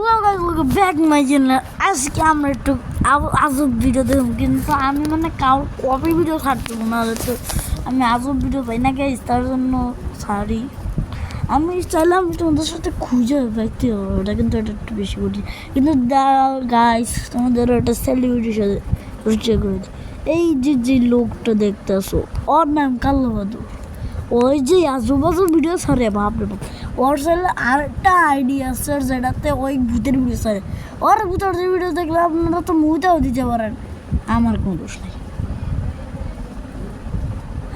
Hello guys, welcome back my channel. আজকে আমরা একটু আজব ভিডিও দেখব, কিন্তু আমি মানে কপি ভিডিও ছাড়তে না, তো আমি আজব ভিডিও পাই না গাইস, তার জন্য ছাড়ি। আমি চাইলাম তোমাদের সাথে খুঁজে পাইতে হবে, ওটা কিন্তু এটা একটু বেশি কঠিন, কিন্তু গাইস তোমাদের ওটা সেলিব্রিটির সাথে পরিচয় করে দিই। এই যে লোকটা দেখতেছো, ওর নাম কাল্লা বাদুর। ওই যে আজব ভিডিও ছাড়ে, ভাবলে ওর চ্যানেলে আরেকটা আইডিয়া আছে যেটাতে ওই ভূতের ভিডিও ছাড়ে। ওর ভূতের ভিডিও দেখলে আপনারা তো মুভিটাও দিতে পারেন, আমার কোনো দোষ নেই।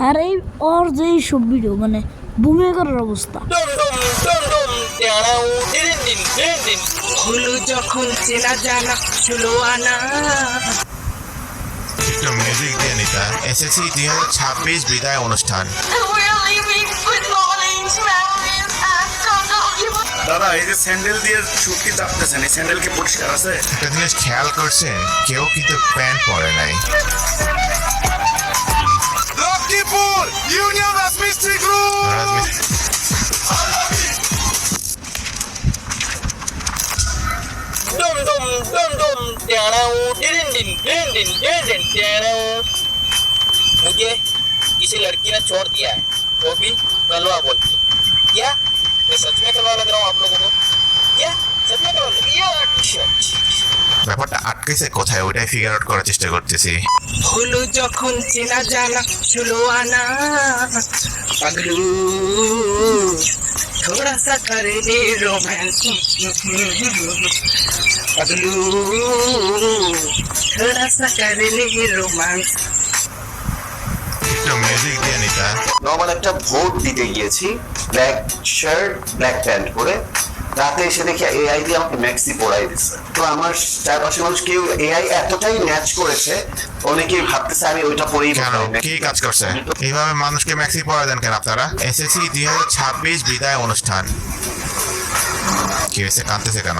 আর এই ওর যে সব ভিডিও মানে বুমে করার অবস্থা, যখন চেনা জানা ষোলো আনা একটু মিউজিক দিয়ে নিতা। এসএসসি 2026 বিদায় অনুষ্ঠান। দাদা, এই যে স্যান্ডেল দিয়ে চুটকি চাপতেছেন, এই স্যান্ডেল কি পরিষ্কার আছে? একটা জিনিস খেয়াল করছেন, কেউ কিন্তু প্যান্ট পরে নাই। লক্ষ্মীপুর ইউনিয়ন রাজমিস্ত্রি গ্রুপ। मुझे किसी लड़की ने छोड़ दिया है, वो भी कलवा बोल के। क्या मैं सच में कलवा लग रहा हूँ आप लोगों को? क्या सच में कलवा लग रहा हूँ? ব্যাপারটা আটকেছে কোথায়, ওইটাই ফিগার আউট করার চেষ্টা করতেছি। হলো যখন চেনা জানা ষোলো আনা পাগলু थोड़ा सा कर दे रोमांस पगलू थोड़ा सा कर ले रोमांस। একটু মিউজিক দিয়ে নিতা। নর্মাল একটা ভোট দিতে গিয়েছি, ব্ল্যাক শার্ট ব্ল্যাক প্যান্ট পরে। রাতে এসে দেখি এআই দিয়ে আমাকে ম্যাক্সি পরাই দিচ্ছে। তো আমার চারপাশে মানুষ কেউ এআই এতটাই ম্যাচ করেছে, অনেকেই ভাবতেছে আমি ওইটা পরেই কেন কি কাজ করছে? এইভাবে মানুষকে ম্যাক্সি পরা দেন কেন আপনারা? এসএসসি 2026 বিদায় অনুষ্ঠান। কি হয়েছে, কাঁদতেছে কেন?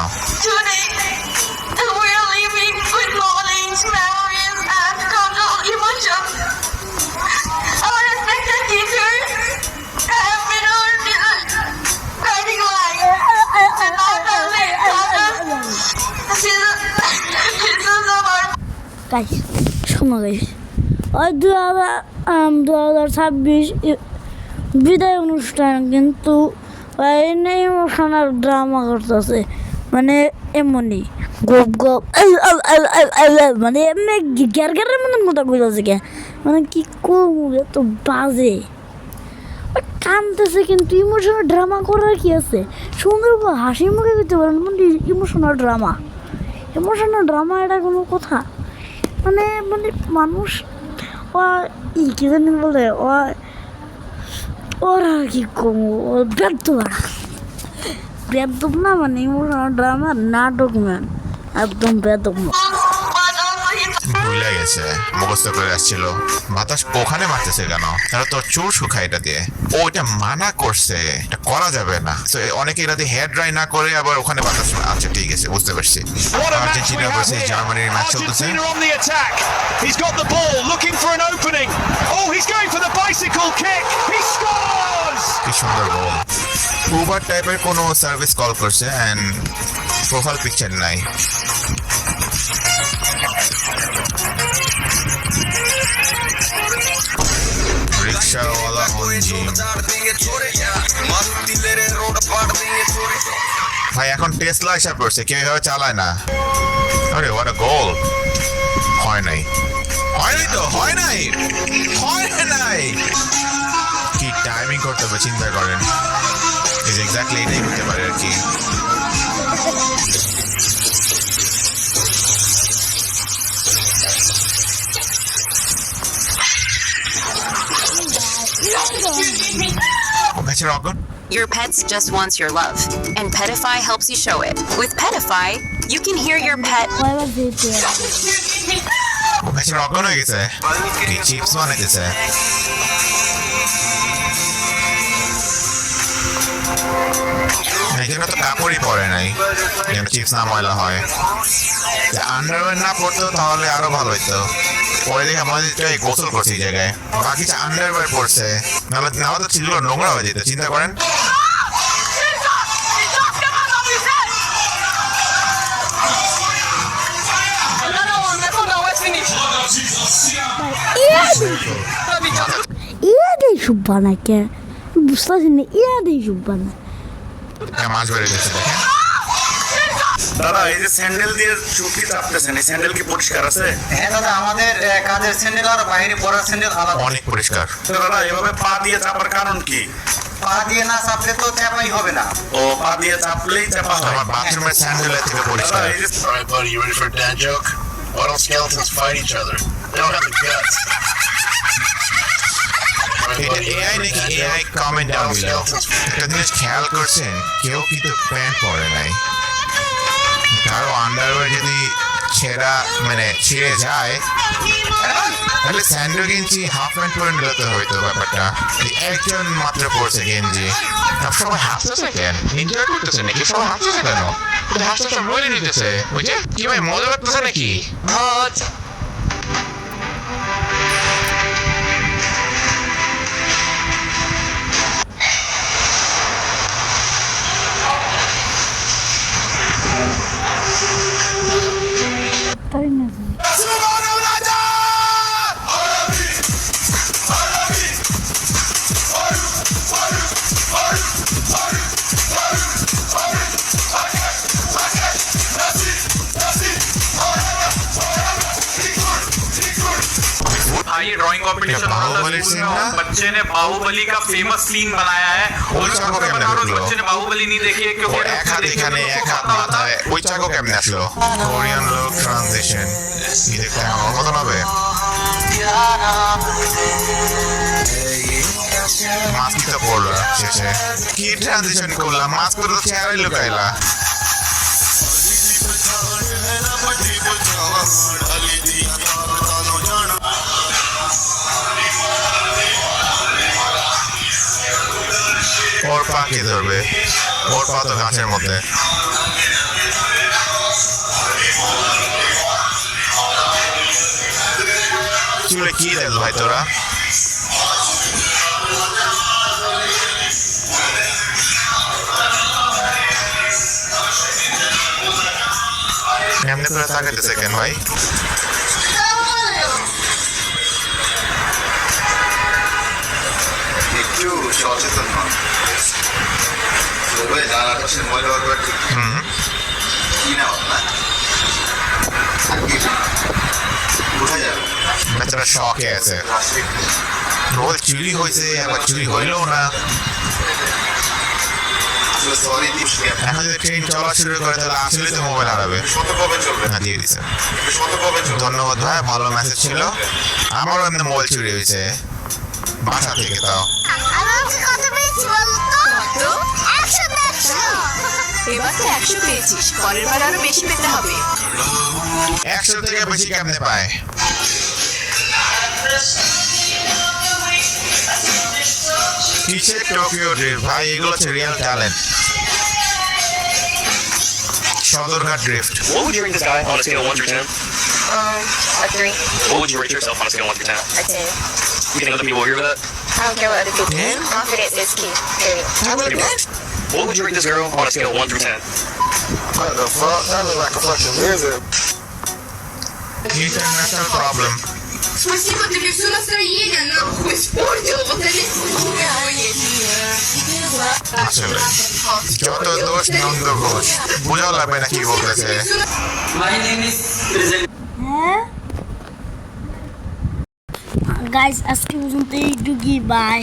গাইস শোনো গাইস, ওই 2026 বিদায় অনুষ্ঠান, কিন্তু ইমোশনাল ড্রামা করতেছে, মানে এমনই গপ গপ মানে এমনি গ্যারের মধ্যে মোটা করতেছে কে, মানে কি করবো, এত বাজে কানতেছে, কিন্তু ইমোশনাল ড্রামা করার কি আছে? সুন্দর হাসি মুখে দিতে পারেন, ইমোশনাল ড্রামা এটা কোনো কথা? মানে মানুষ কি জানি বলে, ওরা কি কমো বেদম না, মানে ইমোশনাল ড্রামা নাটক ম্যান, একদম বেদম। ভুলে গেছে, মুখস্থ করে আসছিল। বাতাস ওখানে মারতেছে কেন? তারা তো চুল শুকায় এটা দিয়ে। ও এটা মানা করছে, এটা করা যাবে না। তো অনেকে এটা দিয়ে হেয়ার ড্রাই না করে আবার ওখানে বাতাস। আচ্ছা ঠিক আছে, বুঝতে পারছি। আর্জেন্টিনা ভার্সেস জার্মানির ম্যাচ চলতেছে। He's got the ball, looking for an opening. Oh, he's going for the bicycle kick. He scores! কি সুন্দর গোল। উবার টাইপের কোনো সার্ভিস কল করছে এন্ড প্রোফাইল পিকচার নাই। রিক্সাওয়ালা অঞ্জিম। ভাই এখন টেসলা এসে পড়ছে, কেউ এভাবে চালায় না। আরে ওয়াট আ গোল! হয় নাই কি টাইমিং করতে হবে চিন্তা করেন। এক্স্যাক্টলি এটাই করতে পারে আর কি। Your pets just wants your love, and Petify helps you show it. With Petify, you can hear your pet. Rogan হয়ে গেছে, চিপস বানাইতেছে। এখানে তো কাপড়ই পরে নাই, চিপস না ময়লা হয়। আন্ডারওয়্যার না পরতো তাহলে আরো ভালো হইতো। পরে দেখে আমাদের গোসল করছে এই জায়গায়, বাকি আন্ডারওয়্যার পরছে, নাহলে তো চিলগুলো নোংরা হয়ে যেত। চিন্তা করেন। স্যুপ বানায় কে বুঝতেছি না ইয়া দিয়ে স্যুপ বানায় মাছ বেড়ে গেছে দেখেন। দাদা এই যে স্যান্ডেল দিয়ে চুটকি চাপতেছেন এই স্যান্ডেল কি পরিষ্কার আছে? হ্যাঁ দাদা, আমাদের কাজের স্যান্ডেল আর বাইরে পরার স্যান্ডেল আলাদা। অনেক পরিষ্কার। তো দাদা এভাবে পা দিয়ে চাপার কারণ কি? পা দিয়ে না চাপলে তো চাপাই হবে না। ও পা দিয়ে চাপলেই চাপা হয়। আমার বাথরুমের স্যান্ডেল থেকে দাদা পরিষ্কার। এই যে All right, buddy, you ready for a dad joke? Why don't skeletons fight each other? They don't have the guts. এটা এআই নাকি এআই কমেন্ট ডাউন বিলো। একটা জিনিস খেয়াল করছেন, কেউ কিন্তু প্যান্ট পরে নাই। কারো আন্ডারওয়্যার যদি ছেঁড়া মানে ছিঁড়ে যায় তাহলে স্যান্ডো গেঞ্জি হাফ প্যান্ট পরে নিতে হইতো ব্যাপারটা। একজন মাত্র পরছে গেঞ্জি, সবাই হাসতেছে কেন? এনজয় করতেছে নাকি? সবাই হাসতেছে কেন? হাসতে সব বলে নিতেছে বুঝে কি ভাই মজা করতেছে নাকি? তাই না भाई ड्राइंग कंपटीशन हो रहा था स्कूल में और बच्चे ने बाहुबली का फेमस सीन बनाया है और ওই চাকো কেমনে बता रहा हूँ, ঢুকলো? बच्चे ने बाहुबली नहीं देखी है क्योंकि ওর এক হাত এখানে এক হাত মাথায়, ওই চাকো কেমনে আসলো? কোরিয়ান লোক ট্রানজিশন কি দেখতে আমার মতন হবে? মাস্ক তো পড়লা শেষে কি ট্রানজিশন করলাম? মাস্ক তো চেহারাই লুকাইলা। ওর পা কে ধরবে? ওর পা তো গাছের মধ্যে। চুলে কি দেখল ভাই তোরা? এমনি করে তাকাইতেছে কেন ভাই? একটু সচেতন হন। তবে যারা পাশে ময়লা ব্যবহার কি না না বোঝা যাবে বেচারা শখে আছে। রোজ চুরি হয়েছে আবার চুরি হইলো না। সরি এখন যদি ট্রেন চলা শুরু করে তাহলে আসলে তো মোবাইল হারাবে। শতভাবে চলবে হ্যাঁ দিয়ে দিছে। শতভাবে চলবে। ধন্যবাদ ভাই, ভালো মেসেজ ছিল। আমারও এমনি মোবাইল চুরি হয়েছে বাসা থেকে, তাও তো 100 এবার তো 100 পেয়েছিস, পরের বার আরো বেশি পেতে হবে। 100 থেকে বেশি কেমনে পায়? কিসের টোকিও ড্রিফট ভাই? এগুলো হচ্ছে real talent. Sadarghat drift. What would you rate this guy on a scale of 1 through 10? A 3. What would you rate yourself on a scale of 1 through 10? A 10. You think other people will agree with that? I don't care what other people Ten? think. Confidence is key. Period. Pretty much. What would you rate this girl on a scale of 1 through 10? What the fuck? That look like a fucking lizard. International problem. Спасибо, ты мне все настроение нахуй испортил. Вот это আসলে যত দোষ নন্দ ঘোষ, বোঝাও লাগবে না কি বলতেছে। হ্যাঁ guys আজকে পর্যন্ত এইটুকুই বাই